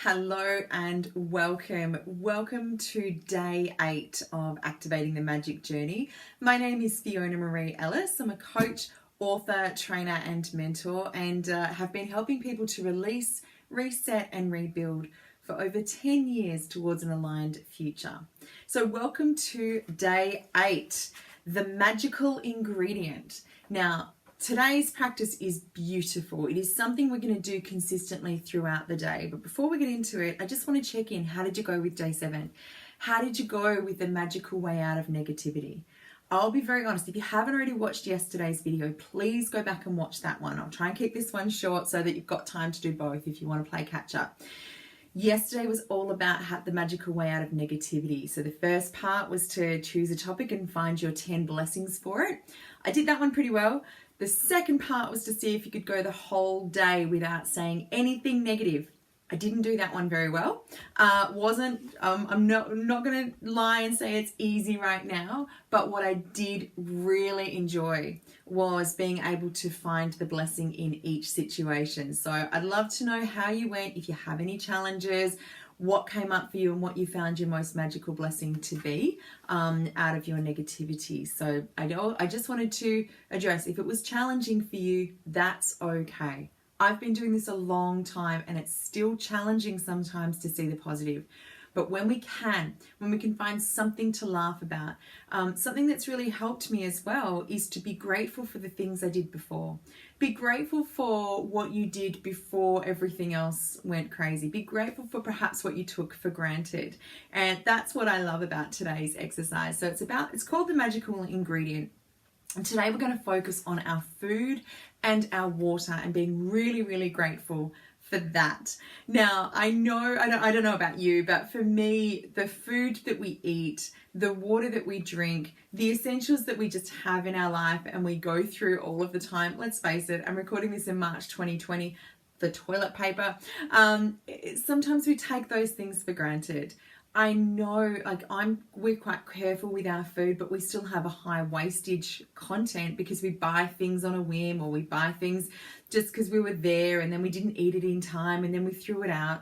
Hello and welcome. Welcome to day 8 of Activating the Magic Journey. My name is Fiona Marie Ellis. I'm a coach, author, trainer and mentor, and have been helping people to release, reset and rebuild for over 10 years towards an aligned future. So welcome to day 8, the magical ingredient. Now, today's practice is beautiful. It is something we're going to do consistently throughout the day. But before we get into it, I just want to check in. How did you go with day 7? How did you go with the magical way out of negativity? I'll be very honest, if you haven't already watched yesterday's video, please go back and watch that one. I'll try and keep this one short so that you've got time to do both if you want to play catch up. Yesterday was all about the magical way out of negativity. So the first part was to choose a topic and find your 10 blessings for it. I did that one pretty well. The second part was to see if you could go the whole day without saying anything negative. I didn't do that one very well. I'm not going to lie and say it's easy right now, but what I did really enjoy was being able to find the blessing in each situation. So I'd love to know how you went, if you have any challenges, what came up for you and what you found your most magical blessing to be out of your negativity. So I just wanted to address, if it was challenging for you, that's okay. I've been doing this a long time and it's still challenging sometimes to see the positive. But when we can find something to laugh about, something that's really helped me as well is to be grateful for the things I did before. Be grateful for what you did before everything else went crazy. Be grateful for perhaps what you took for granted. And that's what I love about today's exercise. So it's called the magical ingredient. And today we're going to focus on our food and our water and being really, really grateful for that. Now, I don't know about you, but for me, the food that we eat, the water that we drink, the essentials that we just have in our life and we go through all of the time, let's face it, I'm recording this in March 2020, the toilet paper, sometimes we take those things for granted. I know, we're quite careful with our food, but we still have a high wastage content because we buy things on a whim, or we buy things just because we were there and then we didn't eat it in time and then we threw it out.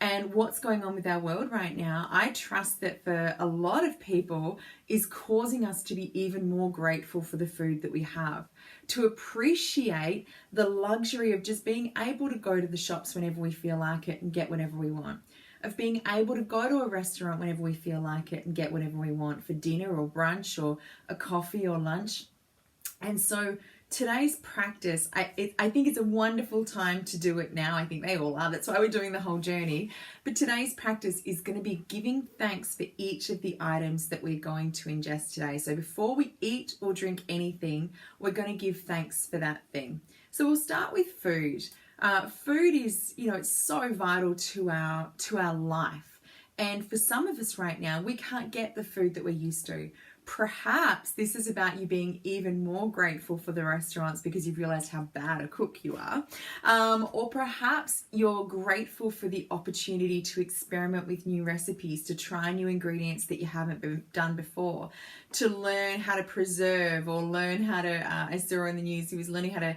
And what's going on with our world right now, I trust that for a lot of people is causing us to be even more grateful for the food that we have, to appreciate the luxury of just being able to go to the shops whenever we feel like it and get whatever we want, of being able to go to a restaurant whenever we feel like it and get whatever we want for dinner or brunch or a coffee or lunch. And so today's practice, I think it's a wonderful time to do it now. I think they all are. That's why we're doing the whole journey. But today's practice is going to be giving thanks for each of the items that we're going to ingest today. So before we eat or drink anything, we're going to give thanks for that thing. So we'll start with food. Food is, it's so vital to our life. And for some of us right now, we can't get the food that we're used to. Perhaps this is about you being even more grateful for the restaurants because you've realized how bad a cook you are. Or perhaps you're grateful for the opportunity to experiment with new recipes, to try new ingredients that you haven't done before, to learn how to preserve or learn how to, I saw on the news, he was learning how to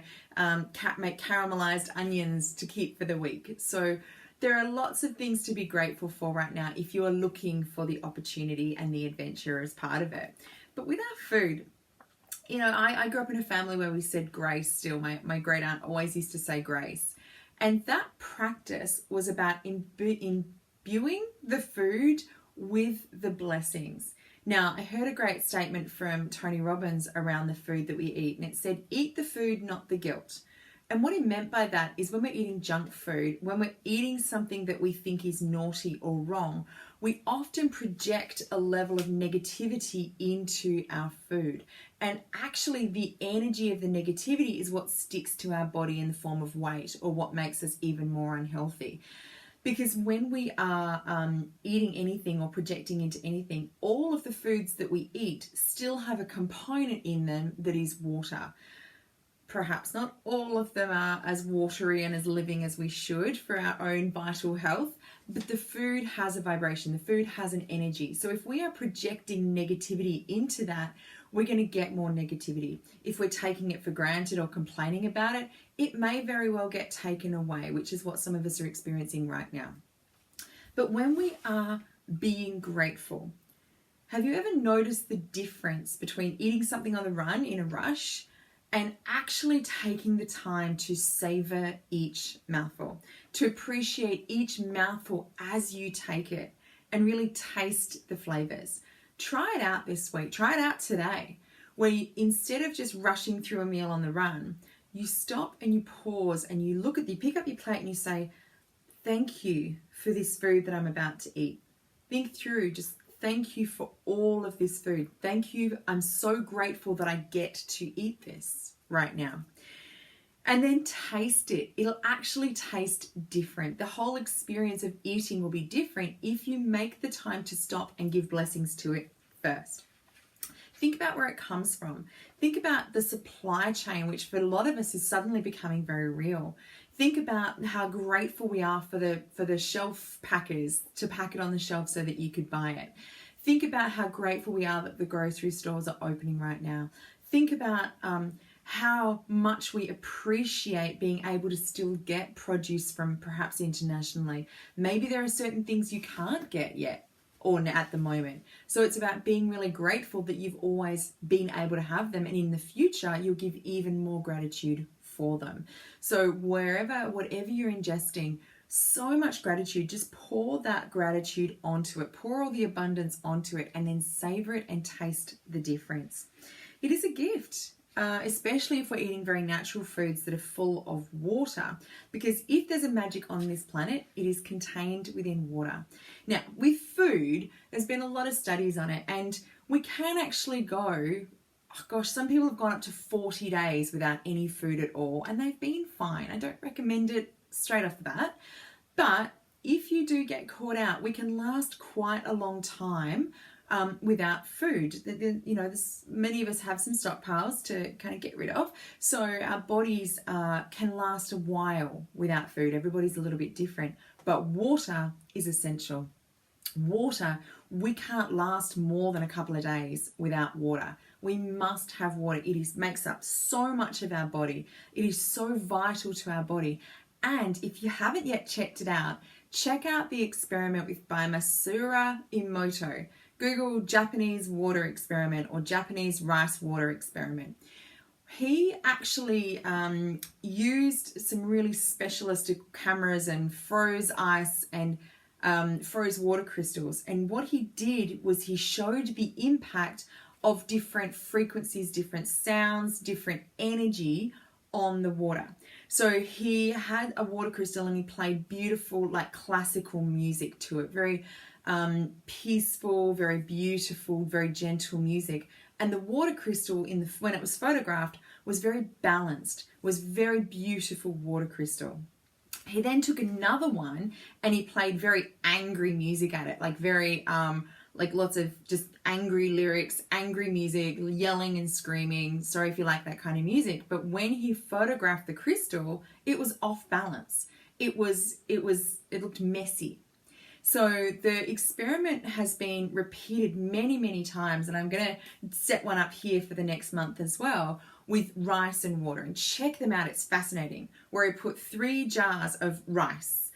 make caramelized onions to keep for the week. So there are lots of things to be grateful for right now if you are looking for the opportunity and the adventure as part of it. But with our food, I grew up in a family where we said grace still. My great aunt always used to say grace. And that practice was about imbuing the food with the blessings. Now, I heard a great statement from Tony Robbins around the food that we eat, and it said, eat the food, not the guilt. And what he meant by that is when we're eating junk food, when we're eating something that we think is naughty or wrong, we often project a level of negativity into our food. And actually the energy of the negativity is what sticks to our body in the form of weight, or what makes us even more unhealthy. Because when we are eating anything or projecting into anything, all of the foods that we eat still have a component in them that is water. Perhaps not all of them are as watery and as living as we should for our own vital health, but the food has a vibration, the food has an energy. So if we are projecting negativity into that, we're going to get more negativity. If we're taking it for granted or complaining about it, it may very well get taken away, which is what some of us are experiencing right now. But when we are being grateful, have you ever noticed the difference between eating something on the run in a rush and actually taking the time to savor each mouthful, to appreciate each mouthful as you take it and really taste the flavors? Try it out this week. Try it out today, where you, instead of just rushing through a meal on the run, you stop and you pause and you pick up your plate and you say, thank you for this food that I'm about to eat. Think through, just thank you for all of this food. Thank you. I'm so grateful that I get to eat this right now. And then taste it. It'll actually taste different. The whole experience of eating will be different if you make the time to stop and give blessings to it first. Think about where it comes from. Think about the supply chain, which for a lot of us is suddenly becoming very real. Think about how grateful we are for the shelf packers to pack it on the shelf so that you could buy it. Think about how grateful we are that the grocery stores are opening right now. Think about how much we appreciate being able to still get produce from perhaps internationally. Maybe there are certain things you can't get yet or at the moment. So it's about being really grateful that you've always been able to have them, and in the future you'll give even more gratitude for them. So whatever you're ingesting, so much gratitude, just pour that gratitude onto it, pour all the abundance onto it, and then savor it and taste the difference. It is a gift. Especially if we're eating very natural foods that are full of water, because if there's a magic on this planet, it is contained within water. Now, with food, there's been a lot of studies on it, and we can actually go, some people have gone up to 40 days without any food at all, and they've been fine. I don't recommend it straight off the bat, but if you do get caught out, we can last quite a long time without food. Many of us have some stockpiles to kind of get rid of, so our bodies can last a while without food. Everybody's a little bit different, but water is essential. Water, we can't last more than a couple of days without water. We must have water. It makes up so much of our body. It is so vital to our body. And if you haven't yet checked it out, check out the experiment by Masuru Emoto. Google Japanese water experiment or Japanese rice water experiment. He actually used some really specialist cameras and froze ice and froze water crystals. And what he did was he showed the impact of different frequencies, different sounds, different energy on the water. So he had a water crystal and he played beautiful, like classical music to it. Very peaceful, very beautiful, very gentle music. And the water crystal when it was photographed was very balanced, was very beautiful water crystal. He then took another one and he played very angry music at it, like very like lots of just angry lyrics, angry music, yelling and screaming. Sorry if you like that kind of music. But when he photographed the crystal, it was off balance. It looked messy. So the experiment has been repeated many, many times, and I'm going to set one up here for the next month as well with rice and water, and check them out. It's fascinating. Where he put 3 jars of rice,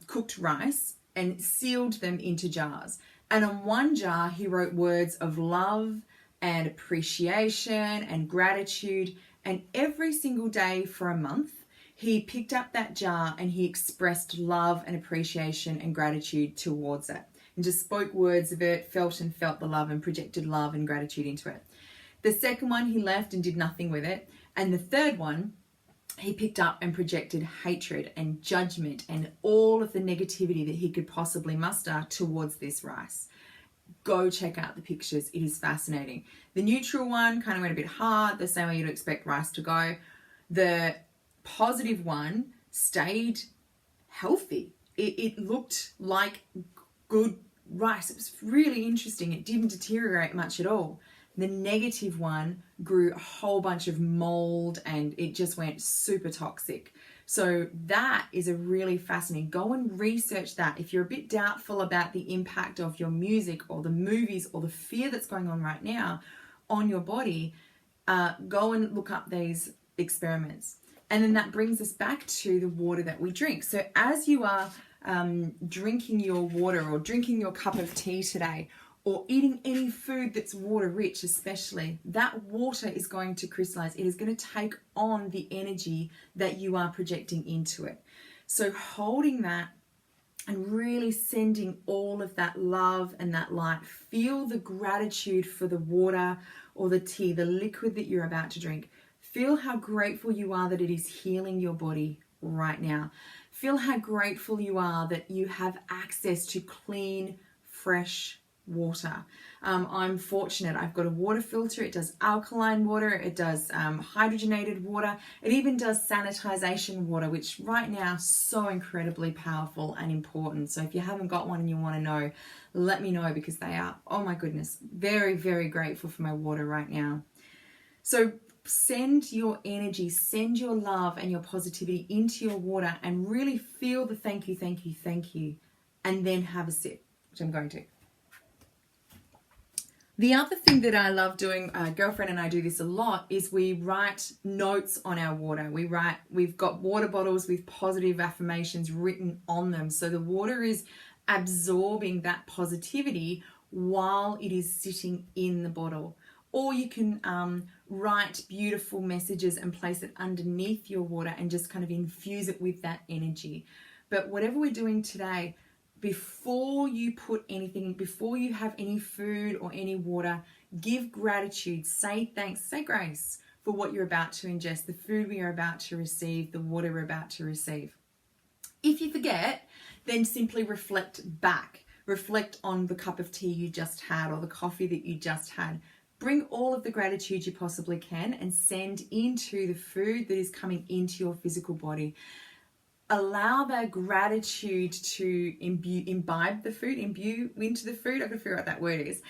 cooked rice, and sealed them into jars. And on one jar, he wrote words of love and appreciation and gratitude. And every single day for a month, he picked up that jar and he expressed love and appreciation and gratitude towards it. And just spoke words of it, felt the love and projected love and gratitude into it. The second one, he left and did nothing with it. And the third one, he picked up and projected hatred and judgment and all of the negativity that he could possibly muster towards this rice. Go check out the pictures. It is fascinating. The neutral one kind of went a bit hard, the same way you'd expect rice to go. The positive one stayed healthy. It looked like good rice. It was really interesting. It didn't deteriorate much at all. The negative one grew a whole bunch of mold and it just went super toxic. So that is a really fascinating. Go and research that. If you're a bit doubtful about the impact of your music or the movies or the fear that's going on right now on your body, go and look up these experiments. And then that brings us back to the water that we drink. So as you are drinking your water or drinking your cup of tea today, or eating any food that's water rich, especially, that water is going to crystallize. It is going to take on the energy that you are projecting into it. So holding that and really sending all of that love and that light. Feel the gratitude for the water or the tea, the liquid that you're about to drink. Feel how grateful you are that it is healing your body right now. Feel how grateful you are that you have access to clean, fresh water. I'm fortunate. I've got a water filter. It does alkaline water. It does hydrogenated water. It even does sanitization water, which right now is so incredibly powerful and important. So if you haven't got one and you want to know, let me know, because they are, oh my goodness, very, very grateful for my water right now. So send your energy, send your love and your positivity into your water and really feel the thank you, thank you, thank you, and then have a sip, which I'm going to. The other thing that I love doing, girlfriend and I do this a lot, is we write notes on our water. We've got water bottles with positive affirmations written on them. So the water is absorbing that positivity while it is sitting in the bottle. Or you can write beautiful messages and place it underneath your water and just kind of infuse it with that energy. But whatever we're doing today, before you put anything, before you have any food or any water, give gratitude, say thanks, say grace for what you're about to ingest, the food we are about to receive, the water we're about to receive. If you forget, then simply reflect back. Reflect on the cup of tea you just had or the coffee that you just had. Bring all of the gratitude you possibly can and send into the food that is coming into your physical body. Allow that gratitude to imbibe the food, imbue into the food. I can figure out what that word is.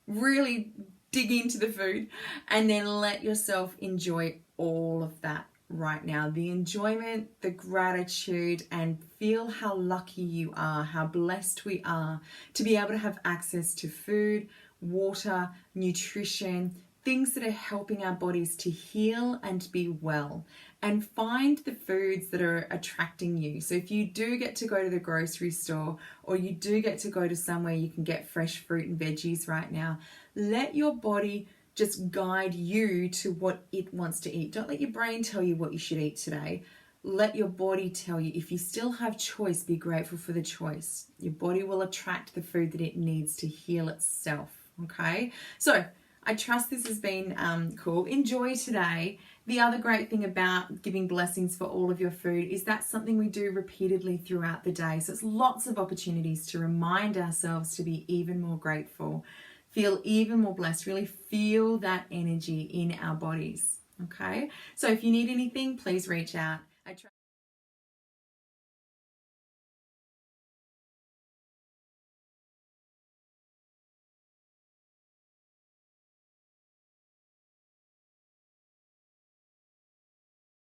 Really dig into the food and then let yourself enjoy all of that right now. The enjoyment, the gratitude, and feel how lucky you are, how blessed we are to be able to have access to food, water, nutrition, things that are helping our bodies to heal and be well. And find the foods that are attracting you. So if you do get to go to the grocery store or you do get to go to somewhere you can get fresh fruit and veggies right now, let your body just guide you to what it wants to eat. Don't let your brain tell you what you should eat today. Let your body tell you. If you still have choice, be grateful for the choice. Your body will attract the food that it needs to heal itself. Okay? So I trust this has been cool. Enjoy today. The other great thing about giving blessings for all of your food is that's something we do repeatedly throughout the day. So it's lots of opportunities to remind ourselves to be even more grateful, feel even more blessed, really feel that energy in our bodies. Okay? So if you need anything, please reach out.